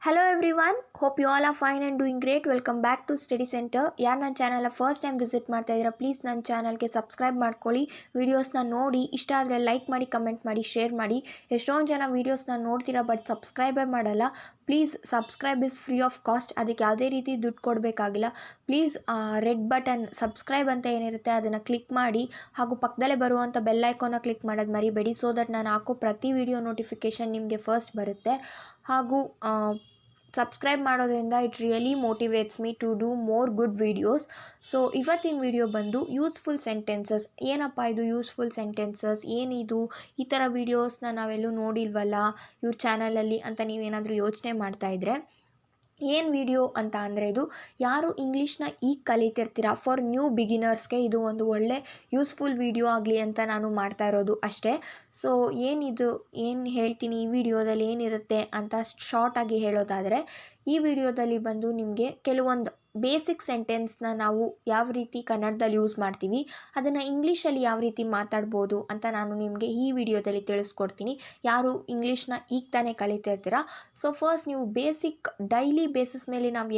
Hello everyone, hope you all are fine and doing great. Welcome back to Study Center. ಯಾರು ನನ್ನ channel first time visit ಮಾಡ್ತಾ ಇದ್ದೀರಾ please ನನ್ನ ಚಾನಲ್ಗೆ subscribe ಮಾಡ್ಕೊಳ್ಳಿ. ವೀಡಿಯೋಸ್ನ ನೋಡಿ ಇಷ್ಟ ಆದರೆ ಲೈಕ್ ಮಾಡಿ, ಕಮೆಂಟ್ ಮಾಡಿ, ಶೇರ್ ಮಾಡಿ. ಎಷ್ಟೊಂದು ಜನ ವೀಡಿಯೋಸ್ನ ನೋಡ್ತೀರಾ ಬಟ್ ಸಬ್ಸ್ಕ್ರೈಬೇ ಮಾಡಲ್ಲ. Please subscribe is free of cost. ಅದಕ್ಕೆ ಯಾವುದೇ ರೀತಿ ದುಡ್ಡು ಕೊಡಬೇಕಾಗಿಲ್ಲ. ಪ್ಲೀಸ್ ರೆಡ್ ಬಟನ್ ಸಬ್ಸ್ಕ್ರೈಬ್ ಅಂತ ಏನಿರುತ್ತೆ ಅದನ್ನು ಕ್ಲಿಕ್ ಮಾಡಿ, ಹಾಗೂ ಪಕ್ಕದಲ್ಲೇ ಬರುವಂಥ ಬೆಲ್ ಐಕಾನ್ನ ಕ್ಲಿಕ್ ಮಾಡೋದು ಮರಿಬೇಡಿ. ಸೊ ದಟ್ ನಾನು ಹಾಕೋ ಪ್ರತಿ ವಿಡಿಯೋ ನೋಟಿಫಿಕೇಷನ್ ನಿಮಗೆ ಫಸ್ಟ್ ಬರುತ್ತೆ. ಹಾಗೂ ಸಬ್ಸ್ಕ್ರೈಬ್ ಮಾಡೋದ್ರಿಂದ it really motivates me to do more good videos. So ಇವತ್ತಿನ ವಿಡಿಯೋ ಬಂದು ಯೂಸ್ಫುಲ್ ಸೆಂಟೆನ್ಸಸ್. ಏನಪ್ಪ ಇದು ಯೂಸ್ಫುಲ್ ಸೆಂಟೆನ್ಸಸ್, ಏನಿದು, ಈ ಥರ ವೀಡಿಯೋಸ್ನ ನಾವೆಲ್ಲೂ ನೋಡಿಲ್ವಲ್ಲ ಇವ್ರ ಚಾನಲಲ್ಲಿ ಅಂತ ನೀವೇನಾದರೂ ಯೋಚನೆ ಮಾಡ್ತಾಯಿದ್ರೆ ಏನು ವಿಡಿಯೋ ಅಂತ ಅಂದರೆ ಇದು ಯಾರು ಇಂಗ್ಲೀಷ್ನ ಈಗ ಕಲಿತಿರ್ತೀರ ಫಾರ್ ನ್ಯೂ ಬಿಗಿನರ್ಸ್ಗೆ ಇದು ಒಂದು ಒಳ್ಳೆ ಯೂಸ್ಫುಲ್ ವಿಡಿಯೋ ಆಗಲಿ ಅಂತ ನಾನು ಮಾಡ್ತಾ ಇರೋದು ಅಷ್ಟೇ. ಸೊ ಏನು ಹೇಳ್ತೀನಿ ಈ ವಿಡಿಯೋದಲ್ಲಿ ಏನಿರುತ್ತೆ ಅಂತ ಶಾರ್ಟಾಗಿ ಹೇಳೋದಾದರೆ, ಈ ವಿಡಿಯೋದಲ್ಲಿ ಬಂದು ನಿಮಗೆ ಕೆಲವೊಂದು ಬೇಸಿಕ್ ಸೆಂಟೆನ್ಸ್ನ ನಾವು ಯಾವ ರೀತಿ ಕನ್ನಡದಲ್ಲಿ ಯೂಸ್ ಮಾಡ್ತೀವಿ, ಅದನ್ನು ಇಂಗ್ಲೀಷಲ್ಲಿ ಯಾವ ರೀತಿ ಮಾತಾಡ್ಬೋದು ಅಂತ ನಾನು ನಿಮಗೆ ಈ ವಿಡಿಯೋದಲ್ಲಿ ತಿಳಿಸ್ಕೊಡ್ತೀನಿ. ಯಾರು ಇಂಗ್ಲೀಷ್ನ ಈಗ ತಾನೇ ಕಲಿತಿರ್ತೀರ. ಸೊ ಫಸ್ಟ್ ನೀವು ಬೇಸಿಕ್ ಡೈಲಿ ಬೇಸಿಸ್ ಮೇಲೆ ನಾವು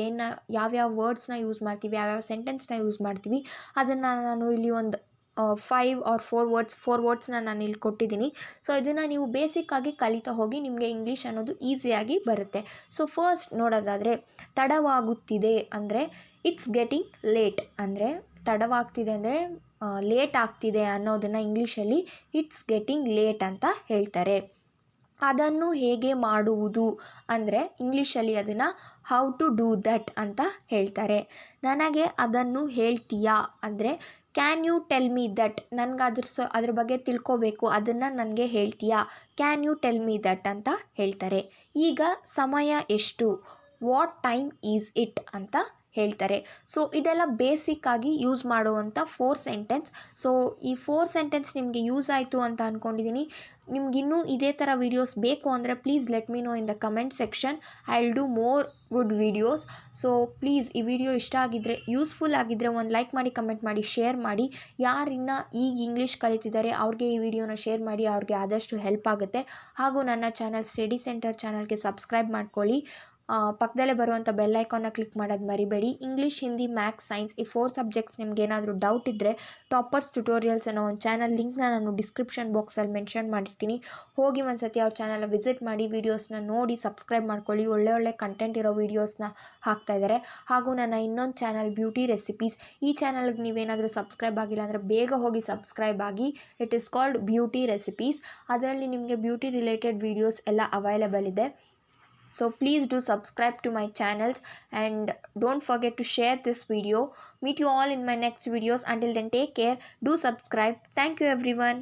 ಯಾವ್ಯಾವ ವರ್ಡ್ಸ್ನ ಯೂಸ್ ಮಾಡ್ತೀವಿ, ಯಾವ್ಯಾವ ಸೆಂಟೆನ್ಸ್ನ ಯೂಸ್ ಮಾಡ್ತೀವಿ ಅದನ್ನು ನಾನು ಇಲ್ಲಿ ಒಂದು 5 or 4 ವರ್ಡ್ಸ್ನ ನಾನು ಇಲ್ಲಿ ಕೊಟ್ಟಿದ್ದೀನಿ. ಸೊ ಇದನ್ನು ನೀವು ಬೇಸಿಕ್ಕಾಗಿ ಕಲಿತಾ ಹೋಗಿ ನಿಮಗೆ ಇಂಗ್ಲೀಷ್ ಅನ್ನೋದು ಈಸಿಯಾಗಿ ಬರುತ್ತೆ. ಸೊ ಫಸ್ಟ್ ನೋಡೋದಾದರೆ ತಡವಾಗುತ್ತಿದೆ ಅಂದರೆ ಇಟ್ಸ್ ಗೆಟಿಂಗ್ ಲೇಟ್. ಅಂದರೆ ತಡವಾಗ್ತಿದೆ ಅಂದರೆ ಲೇಟ್ ಆಗ್ತಿದೆ ಅನ್ನೋದನ್ನು ಇಂಗ್ಲೀಷಲ್ಲಿ ಇಟ್ಸ್ ಗೆಟಿಂಗ್ ಲೇಟ್ ಅಂತ ಹೇಳ್ತಾರೆ. ಅದನ್ನು ಹೇಗೆ ಮಾಡುವುದು ಅಂದರೆ ಇಂಗ್ಲೀಷಲ್ಲಿ ಅದನ್ನು ಹೌ ಟು ಡೂ ದಟ್ ಅಂತ ಹೇಳ್ತಾರೆ. ನನಗೆ ಅದನ್ನು ಹೇಳ್ತೀಯಾ ಅಂದರೆ can you tell me that. ನನಗೆ ಅದ್ರ ಬಗ್ಗೆ ತಿಳ್ಕೋಬೇಕು, ಅದನ್ನು ನನಗೆ ಹೇಳ್ತೀಯಾ, can you tell me that ಅಂತ ಹೇಳ್ತಾರೆ. ಈಗ ಸಮಯ ಎಷ್ಟು, ವಾಟ್ ಟೈಮ್ ಈಸ್ ಇಟ್ ಅಂತ ಹೇಳ್ತಾರೆ. ಸೊ ಇದೆಲ್ಲ ಬೇಸಿಕ್ಕಾಗಿ ಯೂಸ್ ಮಾಡುವಂಥ 4 ಸೆಂಟೆನ್ಸ್. ಸೊ ಈ 4 ಸೆಂಟೆನ್ಸ್ ನಿಮಗೆ ಯೂಸ್ ಆಯಿತು ಅಂತ ಅಂದ್ಕೊಂಡಿದ್ದೀನಿ. ನಿಮಗಿನ್ನೂ ಇದೇ ಥರ ವೀಡಿಯೋಸ್ ಬೇಕು ಅಂದರೆ please let me know in the comment section. I will do more good videos. So please ಈ ವಿಡಿಯೋ ಇಷ್ಟ ಆಗಿದ್ದರೆ, ಯೂಸ್ಫುಲ್ ಆಗಿದ್ದರೆ ಒಂದು ಲೈಕ್ ಮಾಡಿ, ಕಮೆಂಟ್ ಮಾಡಿ, ಶೇರ್ ಮಾಡಿ. ಯಾರಿನ್ನ ಈಗ ಇಂಗ್ಲೀಷ್ ಕಲಿತಿದ್ದಾರೆ ಅವ್ರಿಗೆ ಈ ವಿಡಿಯೋನ ಶೇರ್ ಮಾಡಿ, ಅವ್ರಿಗೆ ಆದಷ್ಟು ಹೆಲ್ಪ್ ಆಗುತ್ತೆ. ಹಾಗೂ ನನ್ನ ಚಾನಲ್ ಸ್ಟಡಿ ಸೆಂಟರ್ ಚಾನಲ್ಗೆ ಸಬ್ಸ್ಕ್ರೈಬ್ ಮಾಡ್ಕೊಳ್ಳಿ. ಪಕ್ಕದಲ್ಲೇ ಬರುವಂಥ ಬೆಲ್ ಐಕಾನ್ನ ಕ್ಲಿಕ್ ಮಾಡೋದು ಮರಿಬೇಡಿ. ಇಂಗ್ಲೀಷ್, ಹಿಂದಿ, ಮ್ಯಾಥ್ಸ್, ಸೈನ್ಸ್ ಈ 4 ಸಬ್ಜೆಕ್ಟ್ಸ್ ನಿಮ್ಗೆ ಏನಾದರೂ ಡೌಟ್ ಇದ್ದರೆ ಟಾಪರ್ಸ್ ಟ್ಯುಟೋರಿಯಲ್ಸ್ ಅನ್ನೋ ಒಂದು ಚಾನಲ್ ಲಿಂಕ್ನ ನಾನು ಡಿಸ್ಕ್ರಿಪ್ಷನ್ ಬಾಕ್ಸಲ್ಲಿ ಮೆನ್ಷನ್ ಮಾಡಿರ್ತೀನಿ. ಹೋಗಿ ಒಂದು ಸತಿ ಅವ್ರ ಚಾನಲ್ನ ವಿಸಿಟ್ ಮಾಡಿ, ವೀಡಿಯೋಸ್ನ ನೋಡಿ ಸಬ್ಸ್ಕ್ರೈಬ್ ಮಾಡ್ಕೊಳ್ಳಿ. ಒಳ್ಳೆ ಕಂಟೆಂಟ್ ಇರೋ ವೀಡಿಯೋಸ್ನ ಹಾಕ್ತಾಯಿದ್ದಾರೆ. ಹಾಗೂ ನನ್ನ ಇನ್ನೊಂದು ಚಾನಲ್ ಬ್ಯೂಟಿ ರೆಸಿಪೀಸ್, ಈ ಚಾನಲ್ಗೆ ನೀವೇನಾದರೂ ಸಬ್ಸ್ಕ್ರೈಬ್ ಆಗಿಲ್ಲ ಅಂದರೆ ಬೇಗ ಹೋಗಿ ಸಬ್ಸ್ಕ್ರೈಬ್ ಆಗಿ. It is called beauty recipes. ಅದರಲ್ಲಿ ನಿಮಗೆ ಬ್ಯೂಟಿ ರಿಲೇಟೆಡ್ ವೀಡಿಯೋಸ್ ಎಲ್ಲ ಅವೈಲೇಬಲ್ ಇದೆ. So please do subscribe to my channels and don't forget to share this video. Meet you all in my next videos. Until then, take care. Do subscribe. Thank you everyone.